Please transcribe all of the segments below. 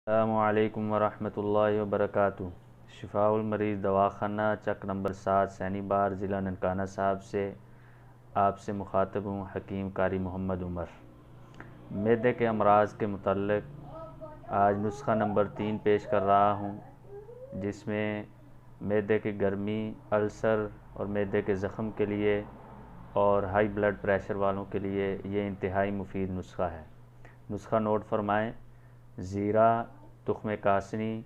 السلام علیکم ورحمۃ اللہ وبرکاتہ۔ شفاء المریض دواخانہ چک نمبر 7 سینی بار ضلع ننکانہ صاحب سے آپ سے مخاطب ہوں حکیم قاری محمد عمر۔ معدے کے امراض کے متعلق آج نسخہ نمبر 3 پیش کر رہا ہوں، جس میں معدے کی گرمی، السر اور معدے کے زخم کے لیے اور ہائی بلڈ پریشر والوں کے لیے یہ انتہائی مفید نسخہ ہے۔ نسخہ نوٹ فرمائیں: زیرہ، تخم کاسنی،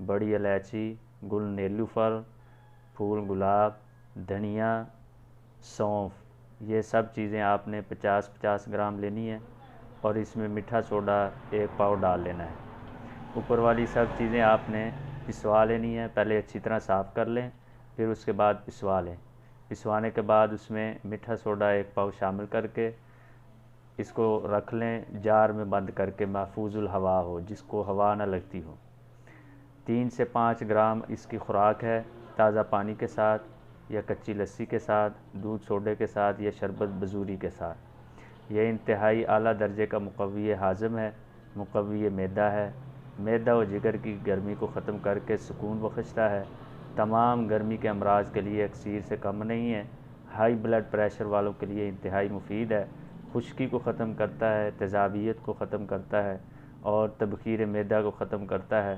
بڑی الائچی، گل نیلوفر، پھول گلاب، دھنیا، سونف، یہ سب چیزیں آپ نے 50 گرام لینی ہے اور اس میں میٹھا سوڈا 1 پاؤ ڈال لینا ہے۔ اوپر والی سب چیزیں آپ نے پسوا لینی ہے، پہلے اچھی طرح صاف کر لیں، پھر اس کے بعد پسوا لیں۔ پسوانے کے بعد اس میں میٹھا سوڈا 1 پاؤ شامل کر کے اس کو رکھ لیں، جار میں بند کر کے، محفوظ الہوا ہو، جس کو ہوا نہ لگتی ہو۔ 3 سے 5 گرام اس کی خوراک ہے، تازہ پانی کے ساتھ یا کچی لسی کے ساتھ، دودھ سوڈے کے ساتھ یا شربت بزوری کے ساتھ۔ یہ انتہائی اعلیٰ درجے کا مقوی ہاضم ہے، مقوی معدہ ہے، معدہ و جگر کی گرمی کو ختم کر کے سکون بخشتا ہے، تمام گرمی کے امراض کے لیے اکسیر سے کم نہیں ہے، ہائی بلڈ پریشر والوں کے لیے انتہائی مفید ہے، خشکی کو ختم کرتا ہے، تیزابیت کو ختم کرتا ہے اور تبخیر معدہ کو ختم کرتا ہے۔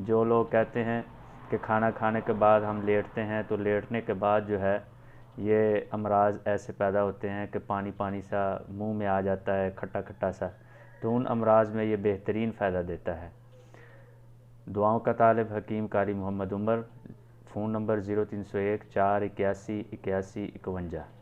جو لوگ کہتے ہیں کہ کھانا کھانے کے بعد ہم لیٹتے ہیں تو لیٹنے کے بعد جو ہے یہ امراض ایسے پیدا ہوتے ہیں کہ پانی پانی سا منہ میں آ جاتا ہے، کھٹا کھٹا سا، تو ان امراض میں یہ بہترین فائدہ دیتا ہے۔ دعاؤں کا طالب حکیم قاری محمد عمر۔ Phone number 0301 481 81 51۔